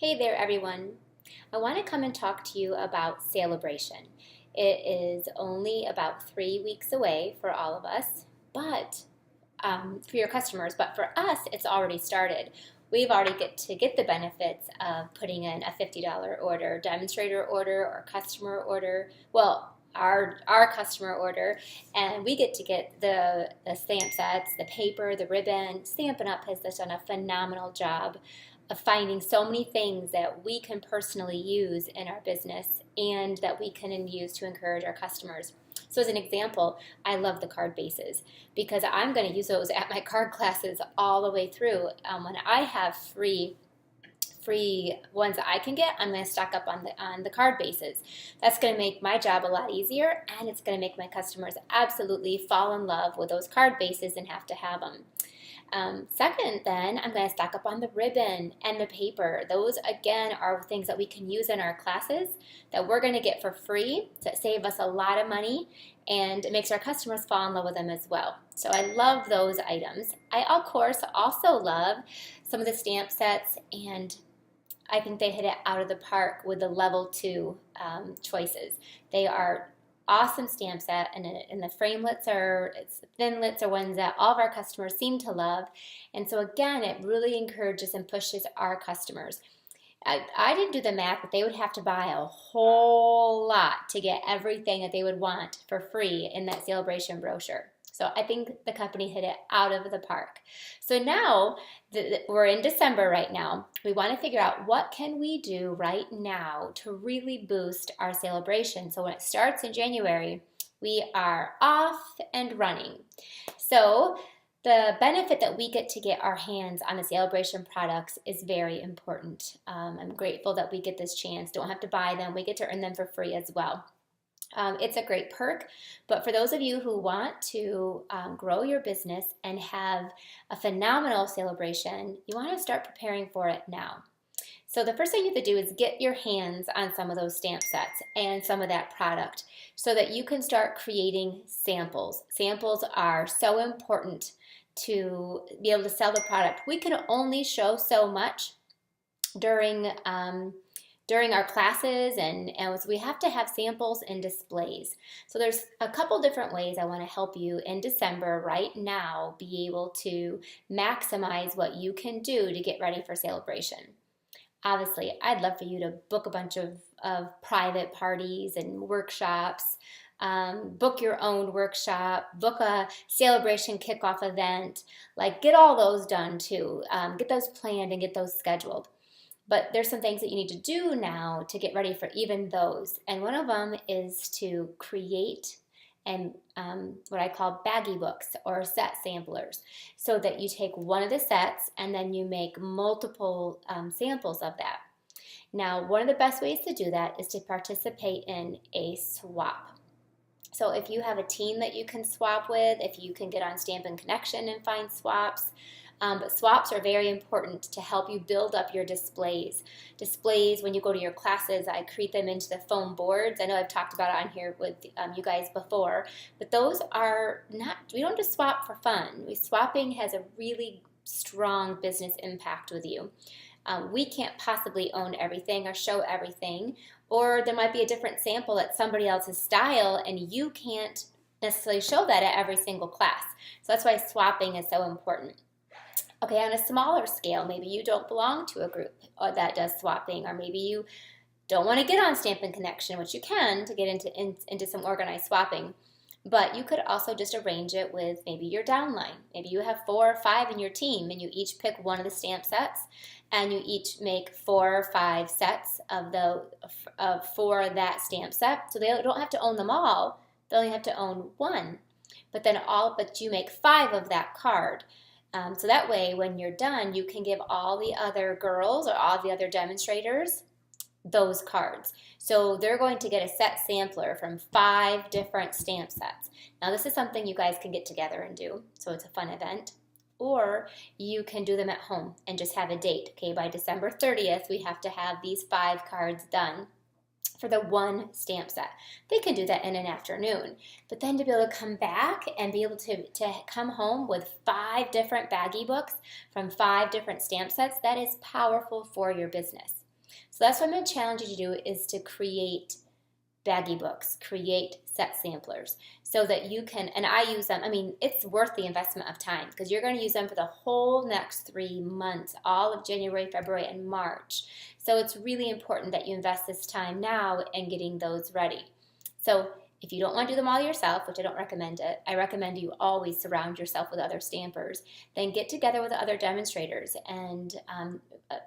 Hey there, everyone. I want to come and talk to you about Saleabration. It is only about 3 weeks away for all of us, but for your customers, but for us, it's already started. We've already get to get the benefits of putting in a $50 order, demonstrator order, or customer order. Well, our customer order, and we get to get the stamp sets, the paper, the ribbon. Stampin' Up! Has just done a phenomenal job of finding so many things that we can personally use in our business and that we can use to encourage our customers. So as an example, I love the card bases because I'm going to use those at my card classes all the way through. When I have free ones that I can get, I'm going to stock up on the card bases. That's going to make my job a lot easier, and it's going to make my customers absolutely fall in love with those card bases and have to have them. Second, then, I'm going to stock up on the ribbon and the paper. Those, again, are things that we can use in our classes that we're going to get for free to save us a lot of money, and it makes our customers fall in love with them as well. So I love those items. I, of course, also love some of the stamp sets, and I think they hit it out of the park with the level 2 choices. They are awesome stamp set, and the framelits the thinlits are ones that all of our customers seem to love. And so again, it really encourages and pushes our customers. I didn't do the math, but they would have to buy a whole lot to get everything that they would want for free in that Saleabration brochure. So I think the company hit it out of the park. So now we're in December right now. We want to figure out what can we do right now to really boost our Saleabration. So when it starts in January, we are off and running. So the benefit that we get to get our hands on the Saleabration products is very important. I'm grateful that we get this chance. Don't have to buy them. We get to earn them for free as well. It's a great perk, but for those of you who want to grow your business and have a phenomenal Saleabration, you want to start preparing for it now. So the first thing you have to do is get your hands on some of those stamp sets and some of that product so that you can start creating samples. Samples are so important to be able to sell the product. We can only show so much during our classes, and so we have to have samples and displays. So there's a couple different ways I want to help you in December right now be able to maximize what you can do to get ready for Saleabration. Obviously, I'd love for you to book a bunch of private parties and workshops, book your own workshop, book a Saleabration kickoff event, like get all those done too. Get those planned and get those scheduled. But there's some things that you need to do now to get ready for even those. And one of them is to create what I call baggie books or set samplers, so that you take one of the sets and then you make multiple samples of that. Now, one of the best ways to do that is to participate in a swap. So if you have a team that you can swap with, if you can get on Stampin' Connection and find swaps, but swaps are very important to help you build up your displays. Displays, when you go to your classes, I create them into the foam boards. I know I've talked about it on here with you guys before, but those are not, we don't just swap for fun. Swapping has a really strong business impact with you. We can't possibly own everything or show everything, or there might be a different sample at somebody else's style and you can't necessarily show that at every single class. So that's why swapping is so important. Okay, on a smaller scale, maybe you don't belong to a group that does swapping, or maybe you don't want to get on Stampin' Connection, which you can to get into some organized swapping. But you could also just arrange it with maybe your downline. Maybe you have 4 or 5 in your team, and you each pick one of the stamp sets, and you each make 4 or 5 sets for that stamp set. So they don't have to own them all; they only have to own one. But you make 5 of that card. So that way, when you're done, you can give all the other girls or all the other demonstrators those cards. So they're going to get a set sampler from 5 different stamp sets. Now, this is something you guys can get together and do, so it's a fun event. Or you can do them at home and just have a date. Okay, by December 30th, we have to have these 5 cards done for the one stamp set. They can do that in an afternoon. But then to be able to come back and be able to come home with 5 different baggie books from 5 different stamp sets, that is powerful for your business. So that's what I'm going to challenge you to do, is to create baggie books, create set samplers so that you can, and I use them, I mean, it's worth the investment of time because you're going to use them for the whole next 3 months, all of January, February, and March. So it's really important that you invest this time now in getting those ready. So if you don't want to do them all yourself, which I don't recommend it, I recommend you always surround yourself with other stampers. Then get together with other demonstrators and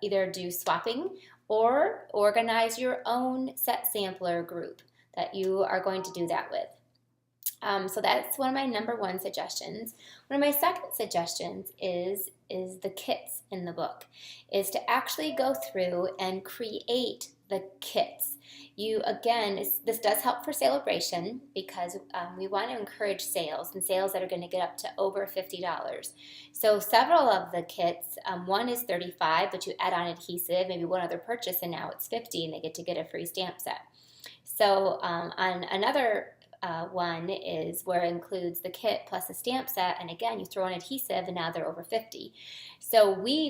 either do swapping or organize your own set sampler group that you are going to do that with. So that's one of my number one suggestions. One of my second suggestions is the kits in the book, is to actually go through and create the kits. This does help for Saleabration because we want to encourage sales, and sales that are going to get up to over $50. So several of the kits, one is $35, but you add on adhesive, maybe one other purchase, and now it's $50, and they get to get a free stamp set. So on another one is where it includes the kit plus a stamp set, and again, you throw in adhesive, and now they're over $50.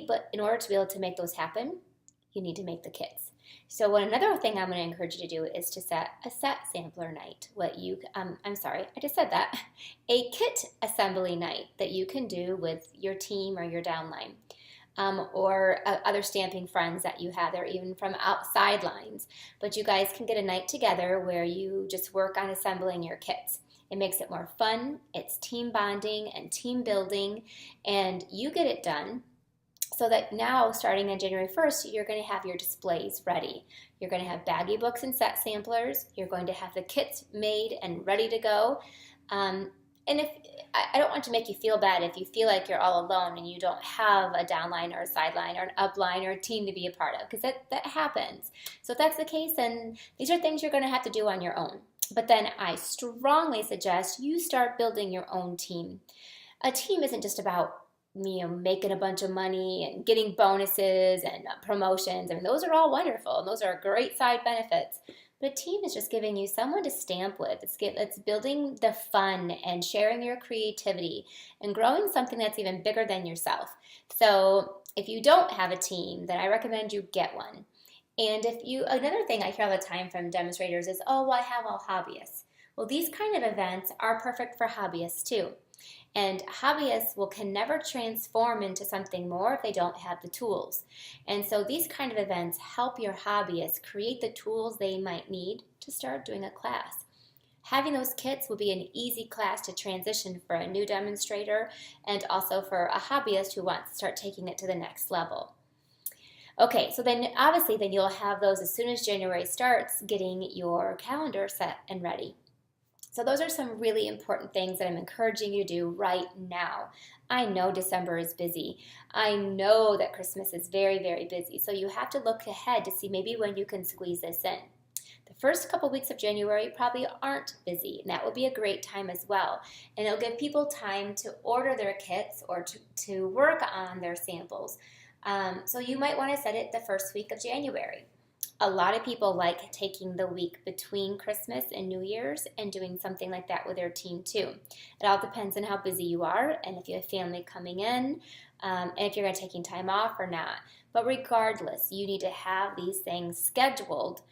But in order to be able to make those happen, you need to make the kits. So another thing I'm going to encourage you to do is to set a set sampler night. A kit assembly night that you can do with your team or your downline. Or other stamping friends that you have, or even from outside lines. But you guys can get a night together where you just work on assembling your kits. It makes it more fun, it's team bonding and team building, and you get it done so that now, starting on January 1st, you're going to have your displays ready. You're going to have baggie books and set samplers. You're going to have the kits made and ready to go. And if I don't want to make you feel bad if you feel like you're all alone and you don't have a downline or a sideline or an upline or a team to be a part of, because that happens. So if that's the case, then these are things you're going to have to do on your own. But then I strongly suggest you start building your own team. A team isn't just about making a bunch of money and getting bonuses and promotions. I mean, those are all wonderful and those are great side benefits. But a team is just giving you someone to stamp with. It's building the fun and sharing your creativity and growing something that's even bigger than yourself. So if you don't have a team, then I recommend you get one. And another thing I hear all the time from demonstrators is, oh, well, I have all hobbyists. Well, these kind of events are perfect for hobbyists too. And hobbyists can never transform into something more if they don't have the tools. And so these kind of events help your hobbyists create the tools they might need to start doing a class. Having those kits will be an easy class to transition for a new demonstrator and also for a hobbyist who wants to start taking it to the next level. Okay, so then obviously you'll have those as soon as January starts, getting your calendar set and ready. So those are some really important things that I'm encouraging you to do right now. I know December is busy. I know that Christmas is very, very busy. So you have to look ahead to see maybe when you can squeeze this in. The first couple weeks of January probably aren't busy, and that will be a great time as well. And it'll give people time to order their kits or to work on their samples. So you might want to set it the first week of January. A lot of people like taking the week between Christmas and New Year's and doing something like that with their team too. It all depends on how busy you are and if you have family coming in and if you're going to taking time off or not. But regardless, you need to have these things scheduled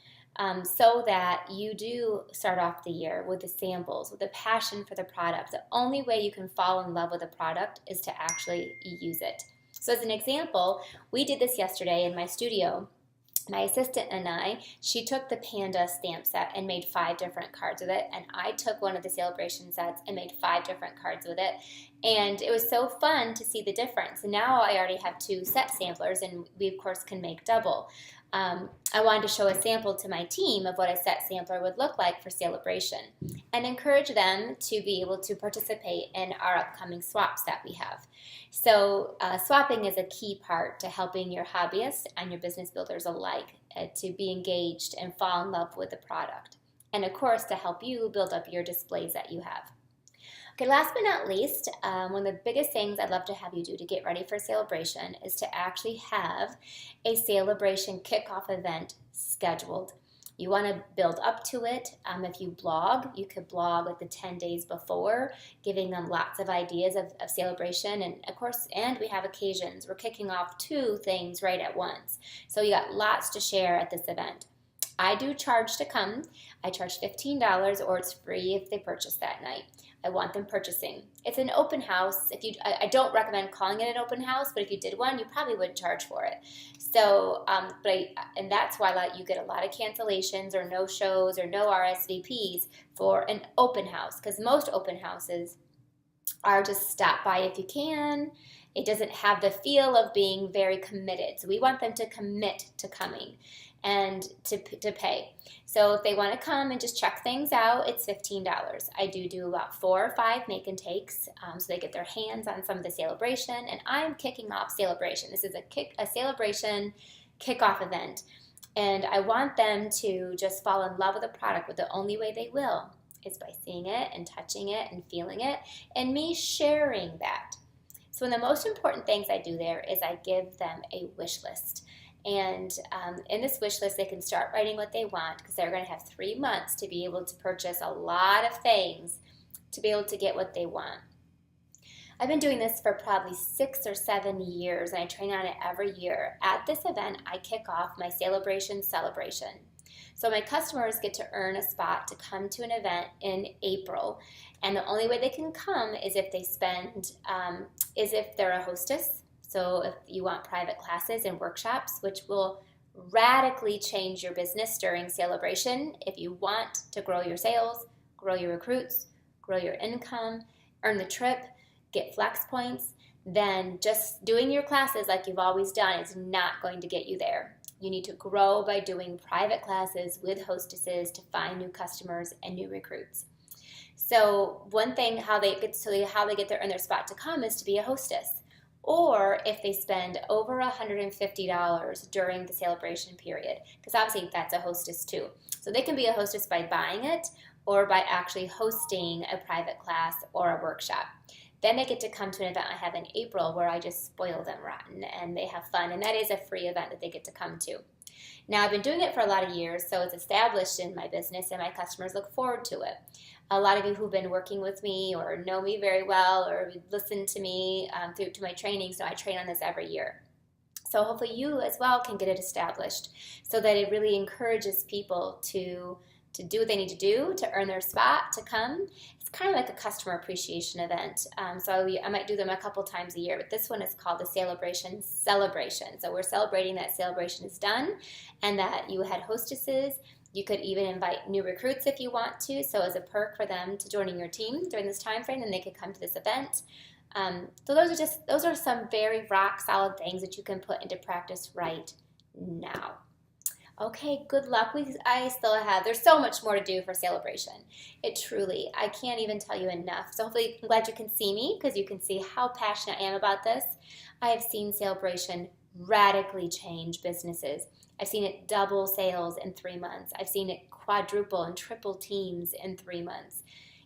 so that you do start off the year with the samples, with a passion for the product. The only way you can fall in love with a product is to actually use it. So as an example, we did this yesterday in my studio. My assistant and she took the Panda stamp set and made 5 different cards with it, and I took one of the Saleabration sets and made 5 different cards with it, and it was so fun to see the difference. And now I already have 2 set samplers, and we of course can make double. I wanted to show a sample to my team of what a set sampler would look like for Saleabration and encourage them to be able to participate in our upcoming swaps that we have. So swapping is a key part to helping your hobbyists and your business builders alike to be engaged and fall in love with the product. And of course to help you build up your displays that you have. Okay, last but not least, one of the biggest things I'd love to have you do to get ready for Saleabration is to actually have a Saleabration kickoff event scheduled. You want to build up to it. If you blog, you could blog like the 10 days before, giving them lots of ideas of Saleabration. And of course, and we have occasions. We're kicking off 2 things right at once. So you got lots to share at this event. I do charge to come. I charge $15 or it's free if they purchase that night. I want them purchasing. It's an open house. I don't recommend calling it an open house, but if you did one, you probably wouldn't charge for it. So, and that's why you get a lot of cancellations or no shows or no RSVPs for an open house, because most open houses are just stop by if you can. It doesn't have the feel of being very committed. So we want them to commit to coming and to pay. So if they want to come and just check things out, it's $15. I do about 4 or 5 make and takes, so they get their hands on some of the Saleabration, and I'm kicking off Saleabration. This is a Saleabration kickoff event, and I want them to just fall in love with the product, but the only way they will is by seeing it and touching it and feeling it, and me sharing that. So one of the most important things I do there is I give them a wish list. And in this wish list, they can start writing what they want, because they're going to have 3 months to be able to purchase a lot of things to be able to get what they want. I've been doing this for probably 6 or 7 years, and I train on it every year. At this event, I kick off my Saleabration celebration. So my customers get to earn a spot to come to an event in April, and the only way they can come is if they if they're a hostess. So if you want private classes and workshops, which will radically change your business during Saleabration. If you want to grow your sales, grow your recruits, grow your income, earn the trip, get flex points, then just doing your classes like you've always done is not going to get you there. You need to grow by doing private classes with hostesses to find new customers and new recruits. So one thing, how they get to earn their spot to come is to be a hostess. Or if they spend over $150 during the Saleabration period, because obviously that's a hostess too. So they can be a hostess by buying it or by actually hosting a private class or a workshop. Then they get to come to an event I have in April where I just spoil them rotten and they have fun, and that is a free event that they get to come to. Now, I've been doing it for a lot of years, so it's established in my business and my customers look forward to it. A lot of you who've been working with me or know me very well or listen to me through to my training, so I train on this every year. So hopefully you as well can get it established so that it really encourages people to do what they need to do to earn their spot to come. It's kind of like a customer appreciation event. So I might do them a couple times a year, but this one is called the Saleabration Celebration. So we're celebrating that Saleabration is done and that you had hostesses. You could even invite new recruits if you want to. So as a perk for them to joining your team during this time frame, then they could come to this event. So those are some very rock solid things that you can put into practice right now. Okay, good luck. There's so much more to do for Saleabration. I can't even tell you enough. So hopefully, I'm glad you can see me because you can see how passionate I am about this. I have seen Saleabration radically change businesses. I've seen it double sales in 3 months. I've seen it quadruple and triple teams in 3 months.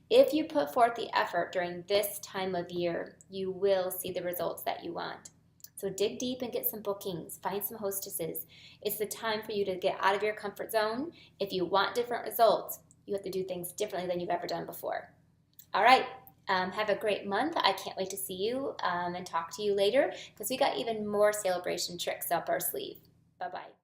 If you put forth the effort during this time of year, you will see the results that you want. So dig deep and get some bookings. Find some hostesses. It's the time for you to get out of your comfort zone. If you want different results, you have to do things differently than you've ever done before. All right. Have a great month. I can't wait to see you and talk to you later because we got even more Saleabration tricks up our sleeve. Bye-bye.